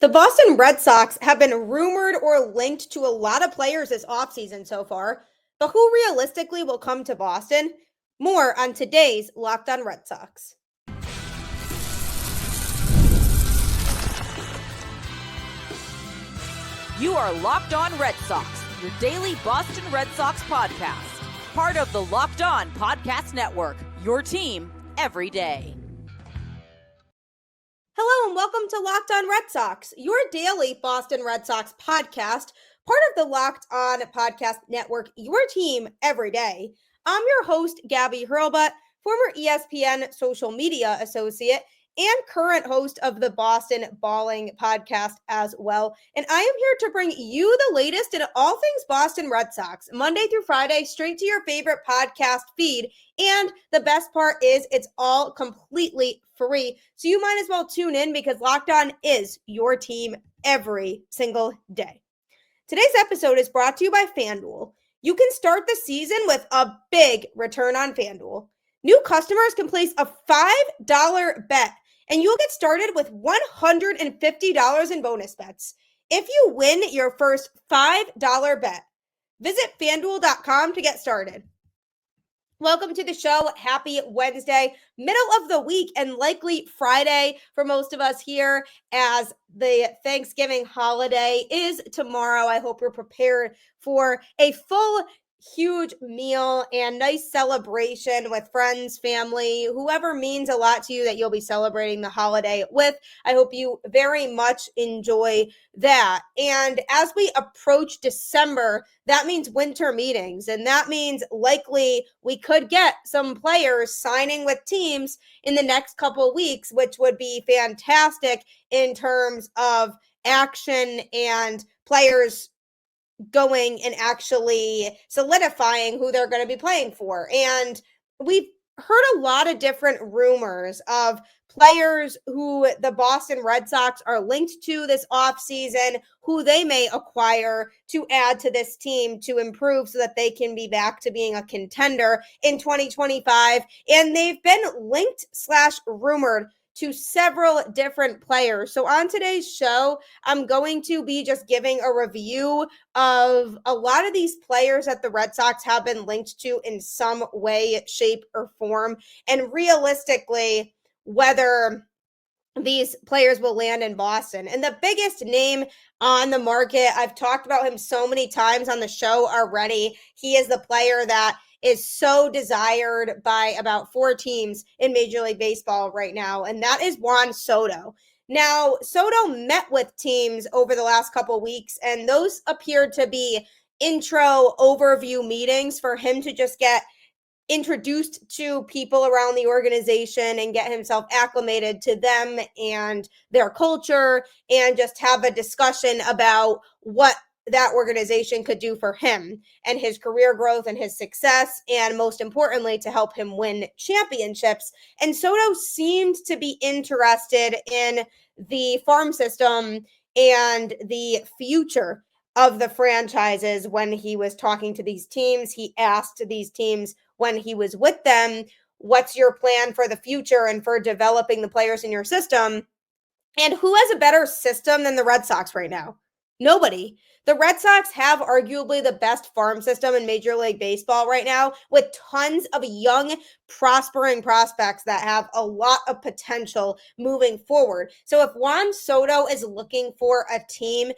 The Boston Red Sox have been rumored or linked to a lot of players this offseason so far, but who realistically will come to Boston? More on today's Locked On Red Sox. You are Locked On Red Sox, your daily Boston Red Sox podcast. Part of the Locked On Podcast Network, your team every day. Hello and welcome to Locked On Red Sox, your daily Boston Red Sox podcast, part of the Locked On Podcast Network, your team every day. I'm your host, Gabby Hurlbut, former ESPN social media associate and current host of the Boston Balling podcast as well. And I am here to bring you the latest in all things Boston Red Sox, Monday through Friday, straight to your favorite podcast feed. And the best part is it's all completely free. So you might as well tune in because Locked On is your team every single day. Today's episode is brought to you by FanDuel. You can start the season with a big return on FanDuel. New customers can place a $5 bet and you'll get started with $150 in bonus bets. If you win your first $5 bet, visit FanDuel.com to get started. Welcome to the show. Happy Wednesday, middle of the week, and likely Friday for most of us here as the Thanksgiving holiday is tomorrow. I hope you're prepared for a full huge meal and nice celebration with friends, family, whoever means a lot to you that you'll be celebrating the holiday with. I hope you very much enjoy that. And as we approach December, that means winter meetings, and that means likely we could get some players signing with teams in the next couple of weeks, which would be fantastic in terms of action and players going and actually solidifying who they're going to be playing for. And we've heard a lot of different rumors of players who the Boston Red Sox are linked to this offseason, who they may acquire to add to this team to improve so that they can be back to being a contender in 2025. And they've been linked / rumored to several different players. So on today's show, I'm going to be just giving a review of a lot of these players that the Red Sox have been linked to in some way, shape, or form, and realistically, whether these players will land in Boston. And the biggest name on the market, I've talked about him so many times on the show already. He is the player that is so desired by about 4 teams in Major League Baseball right now, and that is Juan Soto. Now, Soto met with teams over the last couple weeks, and those appeared to be intro overview meetings for him to just get introduced to people around the organization and get himself acclimated to them and their culture and just have a discussion about what that organization could do for him and his career growth and his success, and most importantly, to help him win championships. And Soto seemed to be interested in the farm system and the future of the franchises when he was talking to these teams. He asked these teams when he was with them, what's your plan for the future and for developing the players in your system? And who has a better system than the Red Sox right now? Nobody. The Red Sox have arguably the best farm system in Major League Baseball right now, with tons of young, prospering prospects that have a lot of potential moving forward. So if Juan Soto is looking for a team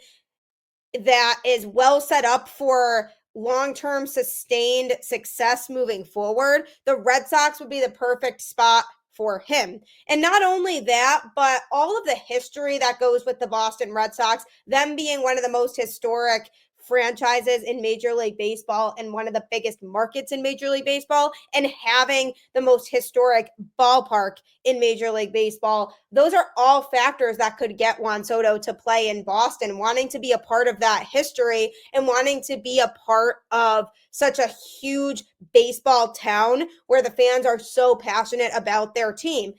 that is well set up for long-term sustained success moving forward, the Red Sox would be the perfect spot for him. And not only that, but all of the history that goes with the Boston Red Sox, them being one of the most historic franchises in Major League Baseball and one of the biggest markets in Major League Baseball, and having the most historic ballpark in Major League Baseball. Those are all factors that could get Juan Soto to play in Boston, wanting to be a part of that history and wanting to be a part of such a huge baseball town where the fans are so passionate about their team.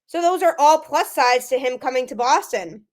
So those are all plus sides to him coming to Boston.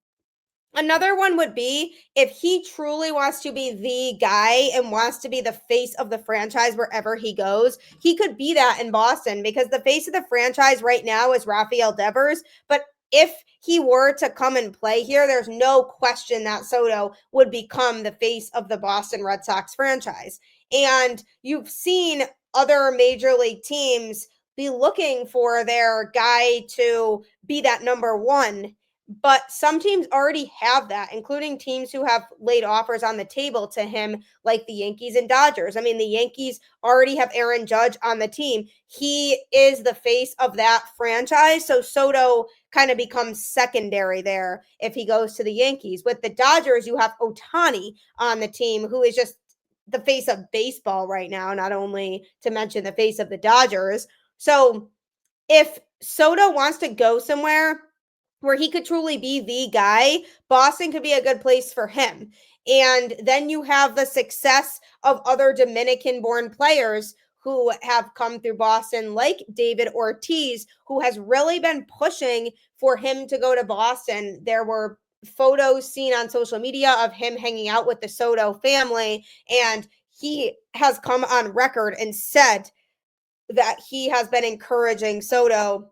Another one would be if he truly wants to be the guy and wants to be the face of the franchise wherever he goes, he could be that in Boston, because the face of the franchise right now is Rafael Devers, but if he were to come and play here, there's no question that Soto would become the face of the Boston Red Sox franchise. And you've seen other major league teams be looking for their guy to be that number one. But some teams already have that, including teams who have laid offers on the table to him, like the Yankees and Dodgers. I mean, the Yankees already have Aaron Judge on the team. He is the face of that franchise. So Soto kind of becomes secondary there if he goes to the Yankees. With the Dodgers, you have Ohtani on the team, who is just the face of baseball right now, not only to mention the face of the Dodgers. So if Soto wants to go somewhere where he could truly be the guy, Boston could be a good place for him. And then you have the success of other Dominican-born players who have come through Boston, like David Ortiz, who has really been pushing for him to go to Boston. There were photos seen on social media of him hanging out with the Soto family, and he has come on record and said that he has been encouraging Soto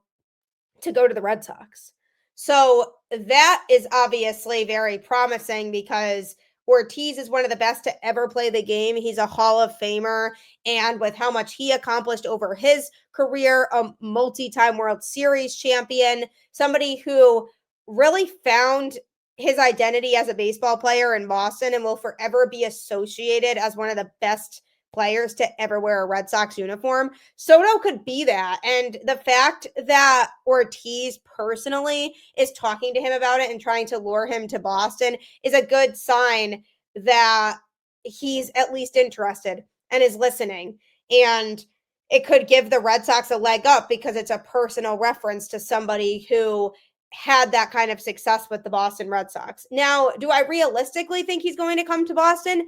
to go to the Red Sox. So that is obviously very promising because Ortiz is one of the best to ever play the game. He's a Hall of Famer. And with how much he accomplished over his career, a multi-time World Series champion, somebody who really found his identity as a baseball player in Boston and will forever be associated as one of the best players to ever wear a Red Sox uniform. Soto could be that. And the fact that Ortiz personally is talking to him about it and trying to lure him to Boston is a good sign that he's at least interested and is listening. And it could give the Red Sox a leg up because it's a personal reference to somebody who had that kind of success with the Boston Red Sox. Now, do I realistically think he's going to come to Boston?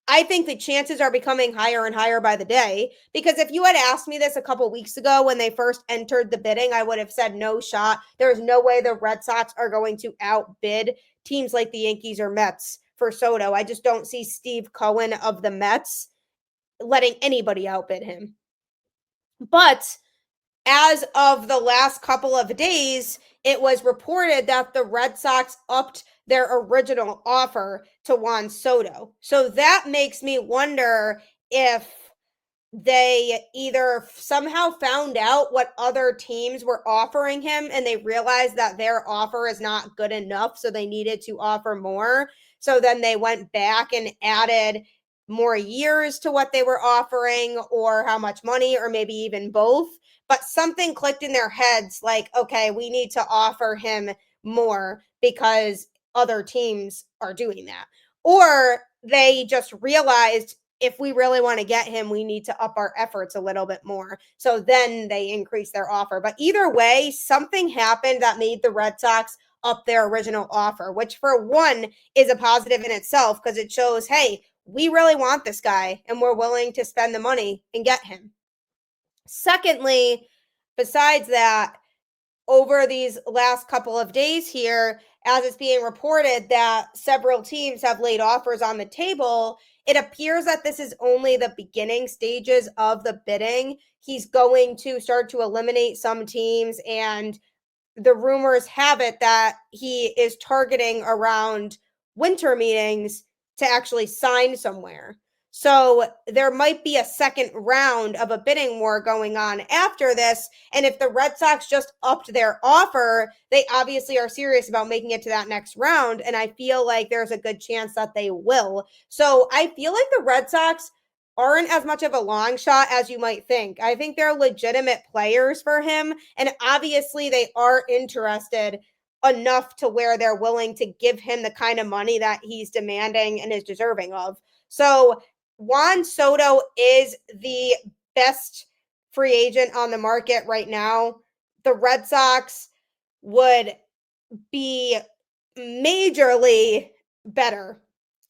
I think the chances are becoming higher and higher by the day, because if you had asked me this a couple weeks ago when they first entered the bidding, I would have said no shot. There's no way the Red Sox are going to outbid teams like the Yankees or Mets for Soto. I just don't see Steve Cohen of the Mets letting anybody outbid him. But as of the last couple of days, it was reported that the Red Sox upped their original offer to Juan Soto. So that makes me wonder if they either somehow found out what other teams were offering him and they realized that their offer is not good enough, so they needed to offer more. So then they went back and added more years to what they were offering, or how much money, or maybe even both. But something clicked in their heads like, okay, we need to offer him more because other teams are doing that. Or they just realized, if we really want to get him, we need to up our efforts a little bit more. So then they increased their offer. But either way, something happened that made the Red Sox up their original offer, which for one is a positive in itself because it shows, hey, we really want this guy and we're willing to spend the money and get him. Secondly, besides that, over these last couple of days here, as it's being reported that several teams have laid offers on the table, it appears that this is only the beginning stages of the bidding. He's going to start to eliminate some teams, and the rumors have it that he is targeting around winter meetings to actually sign somewhere. So there might be a second round of a bidding war going on after this. And if the Red Sox just upped their offer, they obviously are serious about making it to that next round. And I feel like there's a good chance that they will. So I feel like the Red Sox aren't as much of a long shot as you might think. I think they're legitimate players for him. And obviously they are interested enough to where they're willing to give him the kind of money that he's demanding and is deserving of. So Juan Soto is the best free agent on the market right now. The Red Sox would be majorly better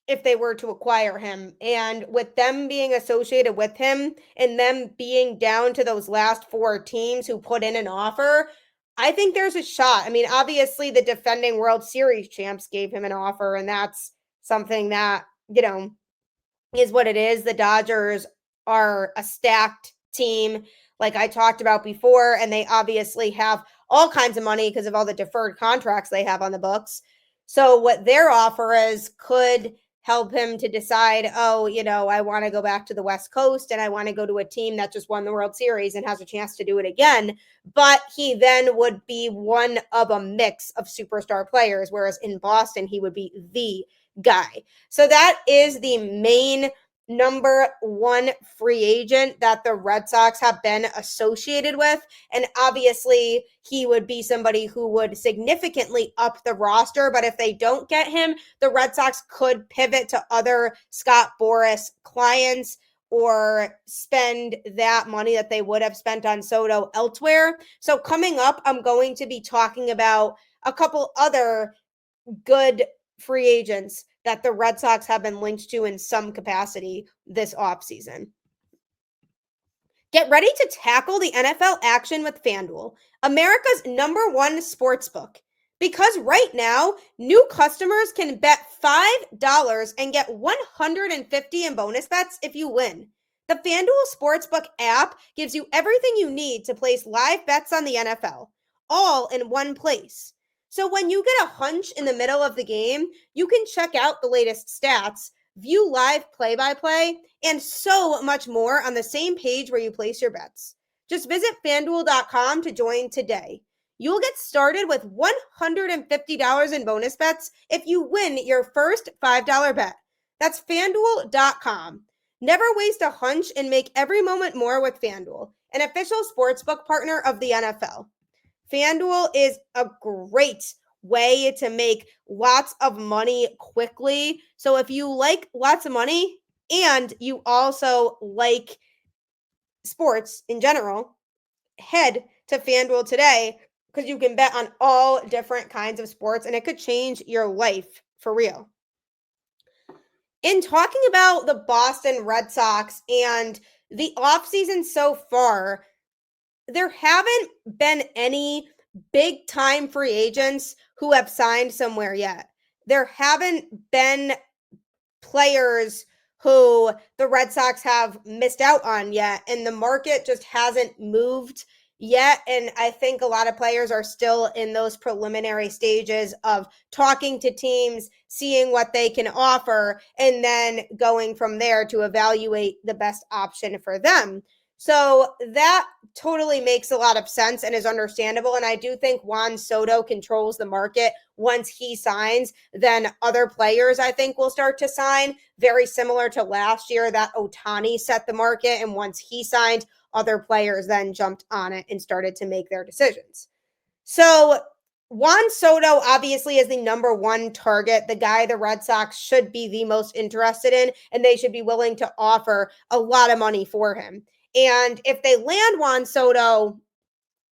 if they were to acquire him. And with them being associated with him and them being down to those last four teams who put in an offer, I think there's a shot. I mean, obviously the defending World Series champs gave him an offer, and that's something that, is what it is. The Dodgers are a stacked team. like I talked about before, and they obviously have all kinds of money because of all the deferred contracts they have on the books. So what their offer is could help him to decide, oh, I want to go back to the West Coast and I want to go to a team that just won the World Series and has a chance to do it again. But he then would be one of a mix of superstar players, whereas in Boston, he would be the guy. So that is the main number one free agent that the Red Sox have been associated with. And obviously, he would be somebody who would significantly up the roster. But if they don't get him, the Red Sox could pivot to other Scott Boras clients or spend that money that they would have spent on Soto elsewhere. So coming up, I'm going to be talking about a couple other good free agents that the Red Sox have been linked to in some capacity this offseason. Get ready to tackle the NFL action with FanDuel, America's #1 sportsbook. Because right now, new customers can bet $5 and get $150 in bonus bets if you win. The FanDuel Sportsbook app gives you everything you need to place live bets on the NFL, all in one place. So when you get a hunch in the middle of the game, you can check out the latest stats, view live play-by-play, and so much more on the same page where you place your bets. Just visit FanDuel.com to join today. You'll get started with $150 in bonus bets if you win your first $5 bet. That's FanDuel.com. Never waste a hunch and make every moment more with FanDuel, an official sportsbook partner of the NFL. FanDuel is a great way to make lots of money quickly. So if you like lots of money and you also like sports in general, head to FanDuel today because you can bet on all different kinds of sports and it could change your life for real. In talking about the Boston Red Sox and the offseason so far, there haven't been any big time free agents who have signed somewhere yet. There haven't been players who the Red Sox have missed out on yet, and the market just hasn't moved yet. And I think a lot of players are still in those preliminary stages of talking to teams, seeing what they can offer, and then going from there to evaluate the best option for them. So that totally makes a lot of sense and is understandable. And I do think Juan Soto controls the market. Once he signs, then other players, I think, will start to sign. Very similar to last year that Ohtani set the market. And once he signed, other players then jumped on it and started to make their decisions. So Juan Soto obviously is the #1 target, the guy the Red Sox should be the most interested in, and they should be willing to offer a lot of money for him. And if they land Juan Soto,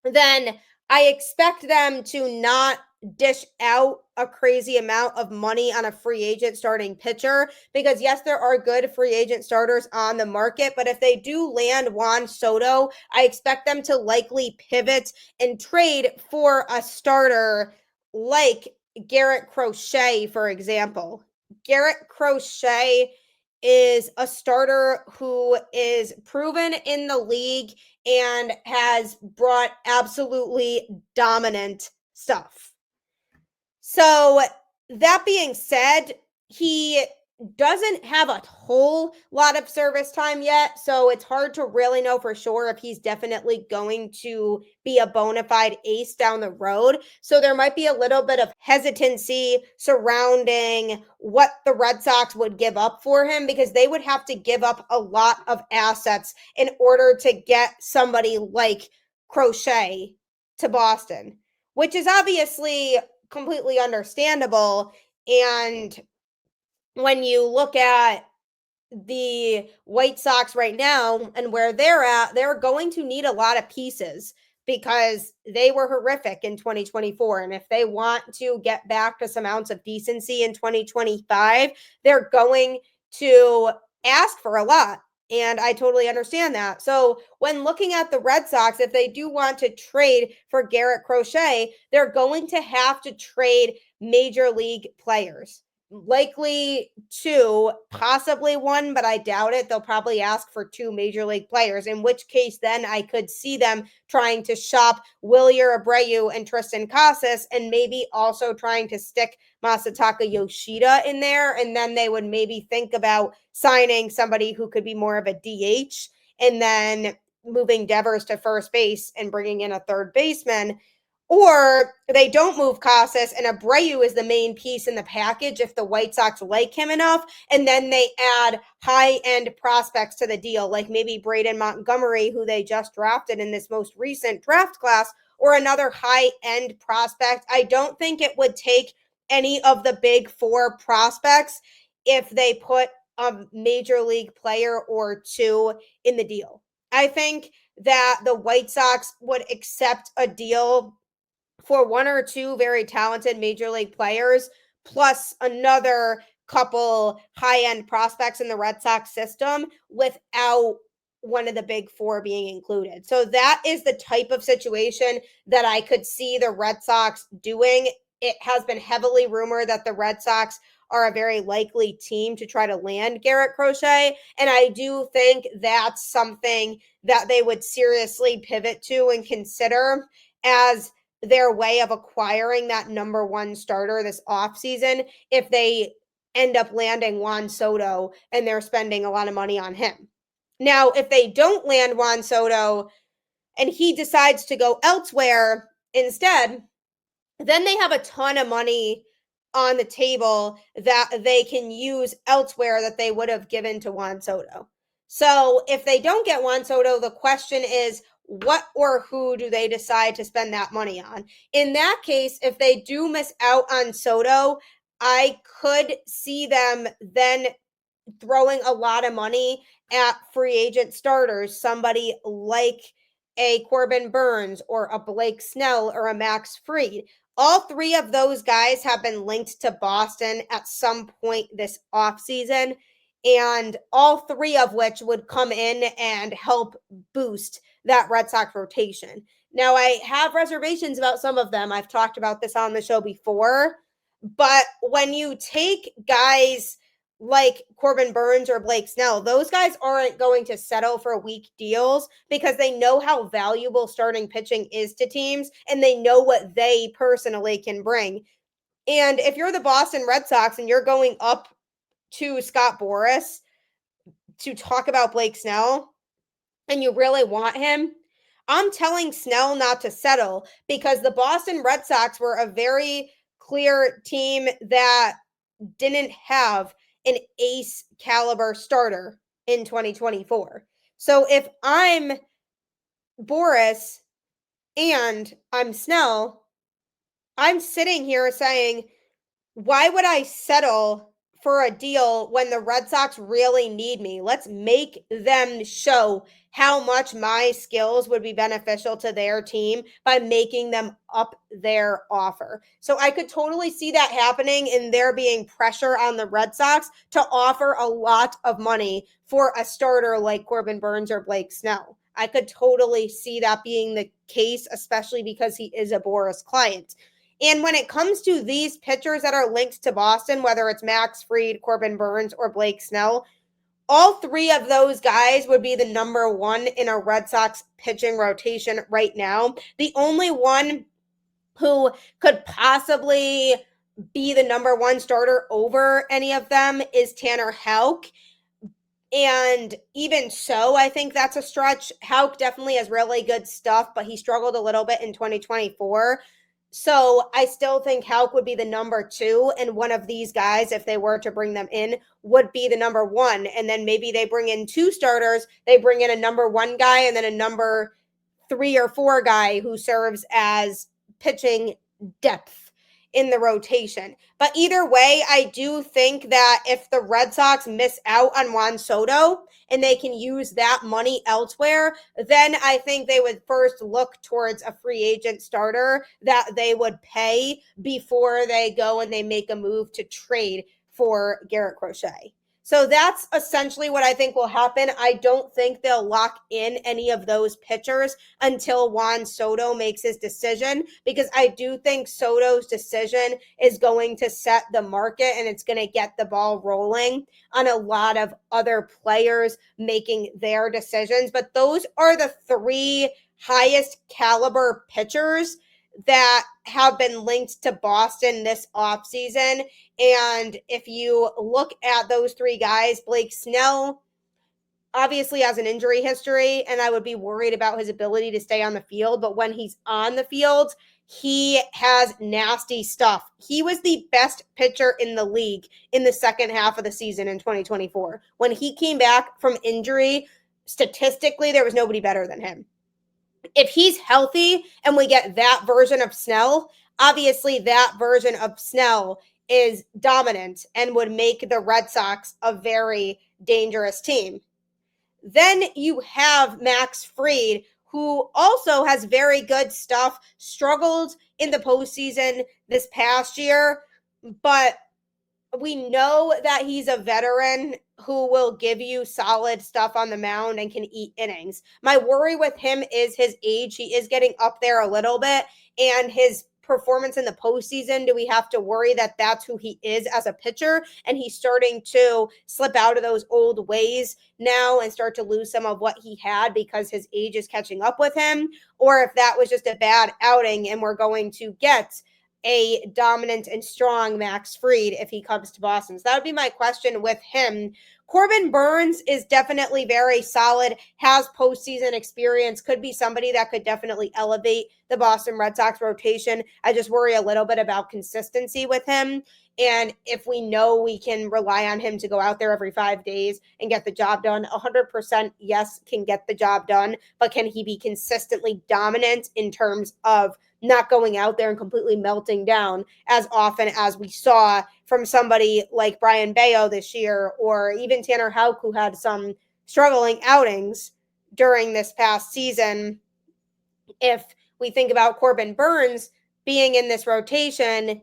then I expect them to not dish out a crazy amount of money on a free agent starting pitcher because, yes, there are good free agent starters on the market. But if they do land Juan Soto, I expect them to likely pivot and trade for a starter like Garrett Crochet, for example. Garrett Crochet is a starter who is proven in the league and has brought absolutely dominant stuff. So that being said, he doesn't have a whole lot of service time yet, so it's hard to really know for sure if he's definitely going to be a bona fide ace down the road. So there might be a little bit of hesitancy surrounding what the Red Sox would give up for him because they would have to give up a lot of assets in order to get somebody like Crochet to Boston, which is obviously completely understandable. And when you look at the White Sox right now and where they're at, they're going to need a lot of pieces because they were horrific in 2024. And if they want to get back to some ounce of decency in 2025, they're going to ask for a lot. And I totally understand that. So when looking at the Red Sox, if they do want to trade for Garrett Crochet, they're going to have to trade major league players. likely 2, possibly 1, but I doubt it. They'll probably ask for 2 major league players, in which case then I could see them trying to shop Wilyer Abreu and Tristan Casas, and maybe also trying to stick Masataka Yoshida in there. And then they would maybe think about signing somebody who could be more of a DH, and then moving Devers to first base and bringing in a third baseman. Or they don't move Casas and Abreu is the main piece in the package if the White Sox like him enough. And then they add high-end prospects to the deal, like maybe Braden Montgomery, who they just drafted in this most recent draft class, or another high-end prospect. I don't think it would take any of the big 4 prospects if they put a major league player or 2 in the deal. I think that the White Sox would accept a deal for 1 or 2 very talented major league players, plus another couple high-end prospects in the Red Sox system without one of the big 4 being included. So that is the type of situation that I could see the Red Sox doing. It has been heavily rumored that the Red Sox are a very likely team to try to land Garrett Crochet. And I do think that's something that they would seriously pivot to and consider as their way of acquiring that number 1 starter this offseason if they end up landing Juan Soto and they're spending a lot of money on him. Now, if they don't land Juan Soto and he decides to go elsewhere instead, then they have a ton of money on the table that they can use elsewhere that they would have given to Juan Soto. So if they don't get Juan Soto, the question is, what or who do they decide to spend that money on? In that case, if they do miss out on Soto, I could see them then throwing a lot of money at free agent starters, somebody like a Corbin Burnes or a Blake Snell or a Max Fried. All 3 of those guys have been linked to Boston at some point this offseason, and all 3 of which would come in and help boost that Red Sox rotation. Now, I have reservations about some of them. I've talked about this on the show before, but when you take guys like Corbin Burnes or Blake Snell, those guys aren't going to settle for weak deals because they know how valuable starting pitching is to teams and they know what they personally can bring. And if you're the Boston Red Sox and you're going up to Scott Boras to talk about Blake Snell and you really want him, I'm telling Snell not to settle because the Boston Red Sox were a very clear team that didn't have an ace caliber starter in 2024. So if I'm Boras and I'm Snell, I'm sitting here saying, why would I settle for a deal when the Red Sox really need me? Let's make them show how much my skills would be beneficial to their team by making them up their offer. So I could totally see that happening and there being pressure on the Red Sox to offer a lot of money for a starter like Corbin Burnes or Blake Snell. I could totally see that being the case, especially because he is a Boras client. And when it comes to these pitchers that are linked to Boston, whether it's Max Fried, Corbin Burnes, or Blake Snell, all 3 of those guys would be the number 1 in a Red Sox pitching rotation right now. The only one who could possibly be the number 1 starter over any of them is Tanner Houck. And even so, I think that's a stretch. Houck definitely has really good stuff, but he struggled a little bit in 2024. So I still think Houck would be the number 2, and one of these guys, if they were to bring them in, would be the number 1. And then maybe they bring in 2 starters. They bring in a number 1 guy and then a number 3 or 4 guy who serves as pitching depth in the rotation. But either way, I do think that if the Red Sox miss out on Juan Soto and they can use that money elsewhere, then I think they would first look towards a free agent starter that they would pay before they go and they make a move to trade for Garrett Crochet. So that's essentially what I think will happen. I don't think they'll lock in any of those pitchers until Juan Soto makes his decision, because I do think Soto's decision is going to set the market and it's going to get the ball rolling on a lot of other players making their decisions. But those are the three highest caliber pitchers that have been linked to Boston this offseason. And if you look at those three guys, Blake Snell obviously has an injury history, and I would be worried about his ability to stay on the field. But when he's on the field, he has nasty stuff. He was the best pitcher in the league in the second half of the season in 2024. When he came back from injury, statistically, there was nobody better than him. If he's healthy and we get that version of Snell, obviously that version of Snell is dominant and would make the Red Sox a very dangerous team. Then you have Max Fried, who also has very good stuff, struggled in the postseason this past year, but we know that he's a veteran who will give you solid stuff on the mound and can eat innings. My worry with him is his age. He is getting up there a little bit, and his performance in the postseason. Do we have to worry that that's who he is as a pitcher, and he's starting to slip out of those old ways now and start to lose some of what he had because his age is catching up with him? Or if that was just a bad outing and we're going to get a dominant and strong Max Fried if he comes to Boston? So that would be my question with him. Corbin Burnes is definitely very solid, has postseason experience, could be somebody that could definitely elevate the Boston Red Sox rotation. I just worry a little bit about consistency with him. And if we know we can rely on him to go out there every 5 days and get the job done, 100% yes, can get the job done, but can he be consistently dominant in terms of not going out there and completely melting down as often as we saw from somebody like Brian Bayo this year, or even Tanner Houck, who had some struggling outings during this past season? If we think about Corbin Burnes being in this rotation,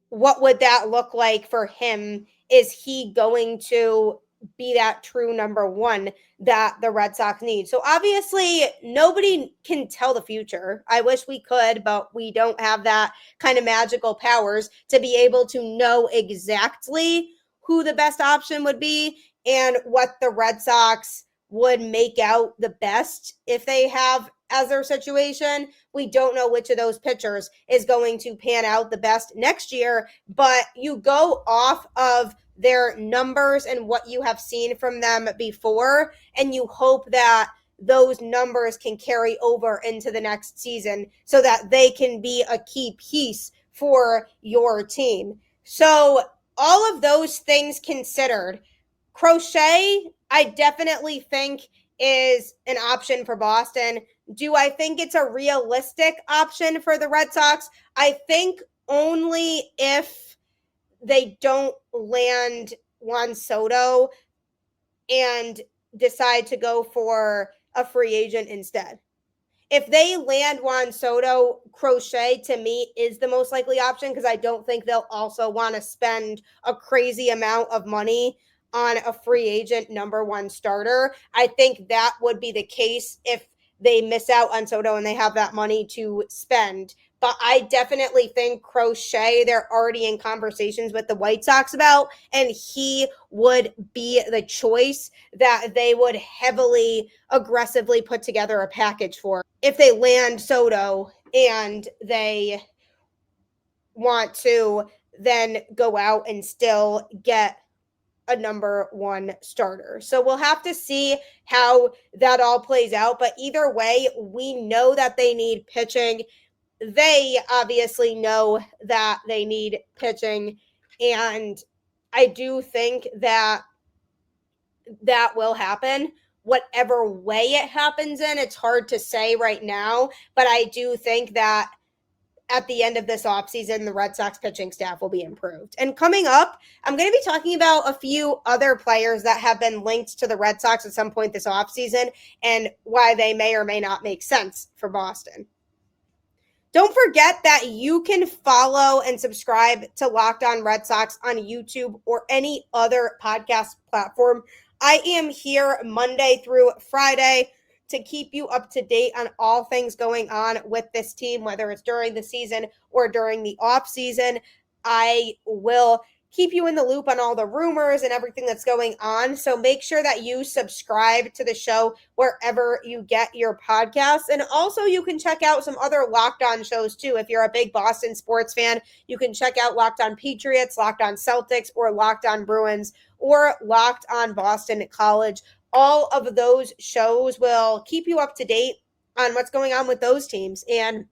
what would that look like for him? Is he going to be that true number one that the Red Sox need? So obviously nobody can tell the future. I wish we could, but we don't have that kind of magical powers to be able to know exactly who the best option would be and what the Red Sox would make out the best if they have as their situation. We don't know which of those pitchers is going to pan out the best next year, but you go off of their numbers and what you have seen from them before, and you hope that those numbers can carry over into the next season so that they can be a key piece for your team. So all of those things considered, Crochet, I definitely think is an option for Boston. Do I think it's a realistic option for the Red Sox? I think only if they don't land Juan Soto and decide to go for a free agent instead. If they land Juan Soto, Crochet to me is the most likely option, because I don't think they'll also want to spend a crazy amount of money on a free agent number one starter. I think that would be the case if they miss out on Soto and they have that money to spend. But I definitely think Crochet, they're already in conversations with the White Sox about, and he would be the choice that they would heavily, aggressively put together a package for if they land Soto and they want to then go out and still get a number one starter. So we'll have to see how that all plays out. But either way, we know that they need pitching. They obviously know that they need pitching. And I do think that that will happen. Whatever way it happens in, it's hard to say right now. But I do think that at the end of this offseason, the Red Sox pitching staff will be improved. And coming up, I'm going to be talking about a few other players that have been linked to the Red Sox at some point this offseason and why they may or may not make sense for Boston. Don't forget that you can follow and subscribe to Locked On Red Sox on YouTube or any other podcast platform. I am here Monday through Friday to keep you up to date on all things going on with this team, whether it's during the season or during the off season. I will keep you in the loop on all the rumors and everything that's going on. So make sure that you subscribe to the show wherever you get your podcasts. And also you can check out some other Locked On shows too. If you're a big Boston sports fan, you can check out Locked On Patriots, Locked On Celtics, or Locked On Bruins, or Locked On Boston College. All of those shows will keep you up to date on what's going on with those teams. And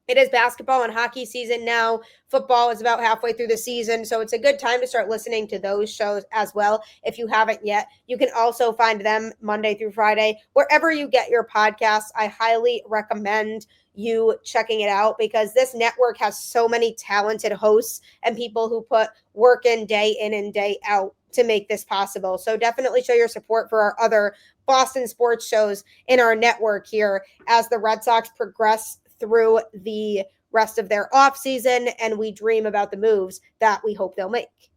it is basketball and hockey season now. Football is about halfway through the season, so it's a good time to start listening to those shows as well. If you haven't yet, you can also find them Monday through Friday, wherever you get your podcasts. I highly recommend you checking it out because this network has so many talented hosts and people who put work in and day out to make this possible. So definitely show your support for our other Boston sports shows in our network here as the Red Sox progress through the rest of their offseason, and we dream about the moves that we hope they'll make.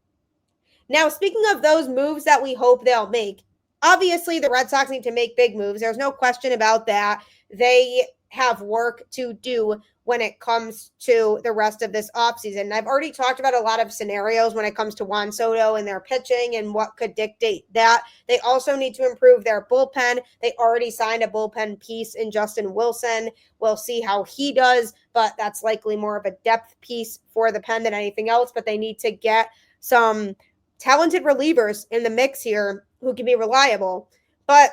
Now, speaking of those moves that we hope they'll make, obviously the Red Sox need to make big moves. There's no question about that. They have work to do when it comes to the rest of this offseason. And I've already talked about a lot of scenarios when it comes to Juan Soto and their pitching and what could dictate that. They also need to improve their bullpen. They already signed a bullpen piece in Justin Wilson. We'll see how he does, but that's likely more of a depth piece for the pen than anything else. But they need to get some talented relievers in the mix here who can be reliable. But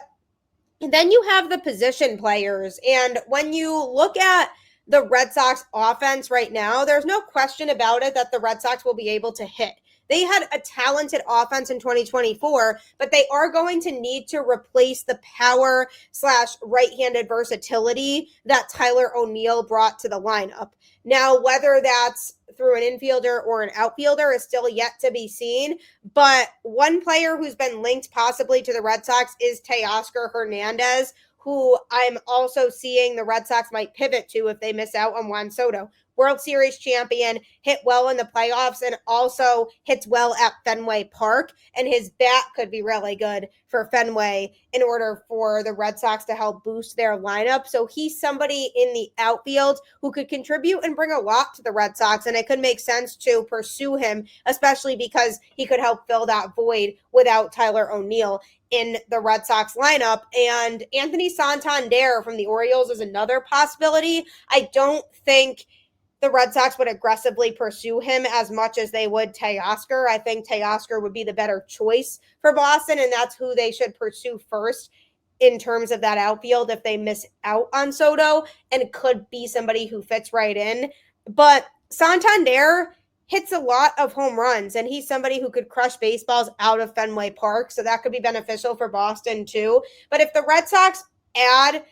then you have the position players. And when you look at the Red Sox offense right now, there's no question about it that the Red Sox will be able to hit. They had a talented offense in 2024, but they are going to need to replace the power / right-handed versatility that Tyler O'Neill brought to the lineup. Now, whether that's through an infielder or an outfielder is still yet to be seen, but one player who's been linked possibly to the Red Sox is Teoscar Hernandez, who I'm also seeing the Red Sox might pivot to if they miss out on Juan Soto. World Series champion, hit well in the playoffs, and also hits well at Fenway Park. And his bat could be really good for Fenway in order for the Red Sox to help boost their lineup. So he's somebody in the outfield who could contribute and bring a lot to the Red Sox. And it could make sense to pursue him, especially because he could help fill that void without Tyler O'Neill in the Red Sox lineup. And Anthony Santander from the Orioles is another possibility. I don't think the Red Sox would aggressively pursue him as much as they would Teoscar. I think Teoscar would be the better choice for Boston, and that's who they should pursue first in terms of that outfield if they miss out on Soto, and could be somebody who fits right in. But Santander hits a lot of home runs, and he's somebody who could crush baseballs out of Fenway Park, so that could be beneficial for Boston too. But if the Red Sox add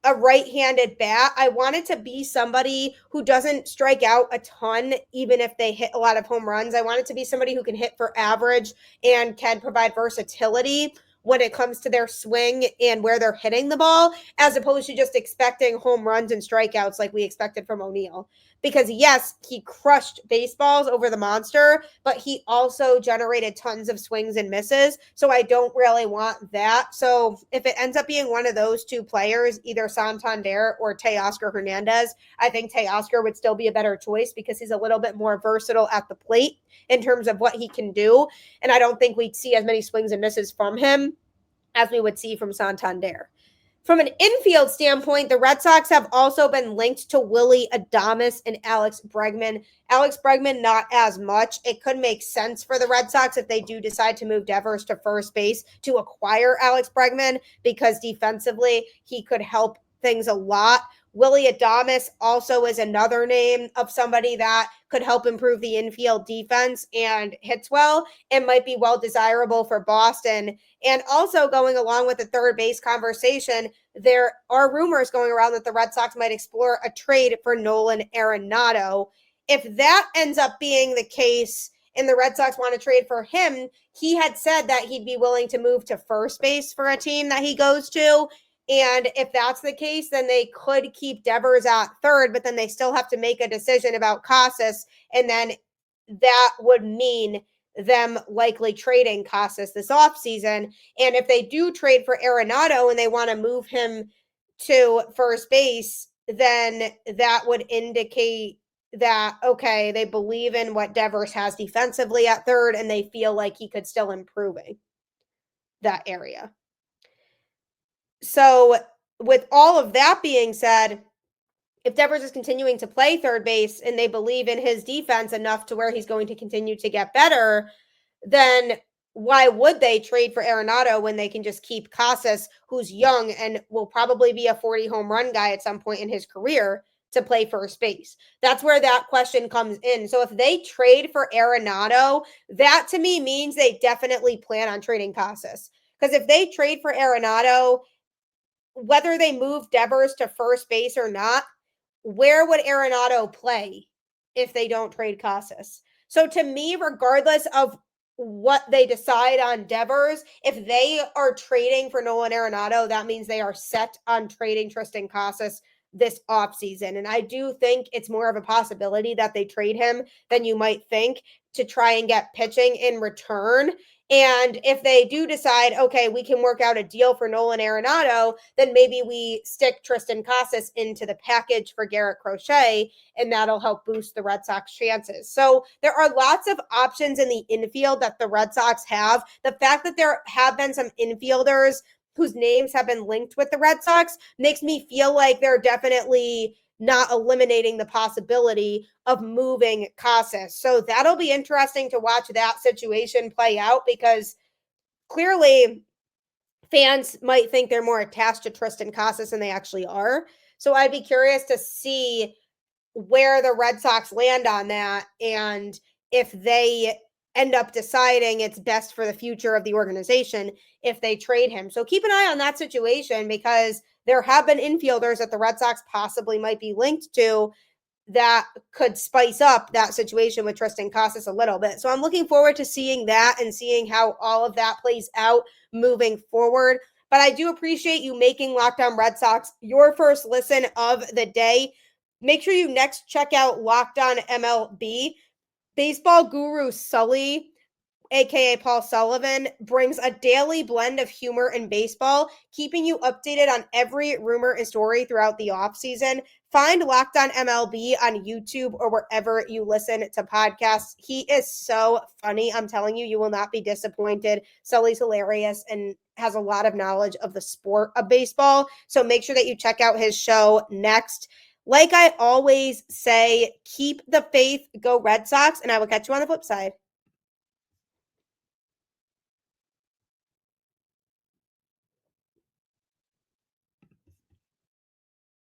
a right-handed bat, I want it to be somebody who doesn't strike out a ton, even if they hit a lot of home runs. I want it to be somebody who can hit for average and can provide versatility when it comes to their swing and where they're hitting the ball, as opposed to just expecting home runs and strikeouts like we expected from O'Neill. Because yes, he crushed baseballs over the monster, but he also generated tons of swings and misses. So I don't really want that. So if it ends up being one of those two players, either Santander or Teoscar Hernandez, I think Teoscar would still be a better choice because he's a little bit more versatile at the plate in terms of what he can do. And I don't think we'd see as many swings and misses from him as we would see from Santander. From an infield standpoint, the Red Sox have also been linked to Willy Adames and Alex Bregman. Alex Bregman, not as much. It could make sense for the Red Sox if they do decide to move Devers to first base to acquire Alex Bregman, because defensively he could help things a lot. Willy Adames also is another name of somebody that could help improve the infield defense and hits well and might be well desirable for Boston. And also going along with the third base conversation, there are rumors going around that the Red Sox might explore a trade for Nolan Arenado. If that ends up being the case and the Red Sox want to trade for him, he had said that he'd be willing to move to first base for a team that he goes to. And if that's the case, then they could keep Devers at third, but then they still have to make a decision about Casas. And then that would mean them likely trading Casas this offseason. And if they do trade for Arenado and they want to move him to first base, then that would indicate that, okay, they believe in what Devers has defensively at third and they feel like he could still improving that area. So with all of that being said, if Devers is continuing to play third base and they believe in his defense enough to where he's going to continue to get better, then why would they trade for Arenado when they can just keep Casas, who's young and will probably be a 40 home run guy at some point in his career, to play first base? That's where that question comes in. So if they trade for Arenado, that to me means they definitely plan on trading Casas. Because if they trade for Arenado, whether they move Devers to first base or not, where would Arenado play if they don't trade Casas? So to me, regardless of what they decide on Devers, if they are trading for Nolan Arenado, that means they are set on trading Tristan Casas this offseason. And I do think it's more of a possibility that they trade him than you might think to try and get pitching in return. And if they do decide, okay, we can work out a deal for Nolan Arenado, then maybe we stick Tristan Casas into the package for Garrett Crochet, and that'll help boost the Red Sox chances. So there are lots of options in the infield that the Red Sox have. The fact that there have been some infielders whose names have been linked with the Red Sox makes me feel like they're definitely not eliminating the possibility of moving Casas. So that'll be interesting to watch that situation play out, because clearly fans might think they're more attached to Tristan Casas than they actually are. So I'd be curious to see where the Red Sox land on that and if they end up deciding it's best for the future of the organization if they trade him. So keep an eye on that situation, because there have been infielders that the Red Sox possibly might be linked to that could spice up that situation with Tristan Casas a little bit. So I'm looking forward to seeing that and seeing how all of that plays out moving forward. But I do appreciate you making Locked On Red Sox your first listen of the day. Make sure you next check out Locked On MLB. Baseball guru Sully, aka Paul Sullivan, brings a daily blend of humor and baseball, keeping you updated on every rumor and story throughout the offseason. Find Locked On MLB on YouTube or wherever you listen to podcasts. He is so funny. I'm telling you, you will not be disappointed. Sully's hilarious and has a lot of knowledge of the sport of baseball. So make sure that you check out his show next. Like I always say, keep the faith, go Red Sox, and I will catch you on the flip side.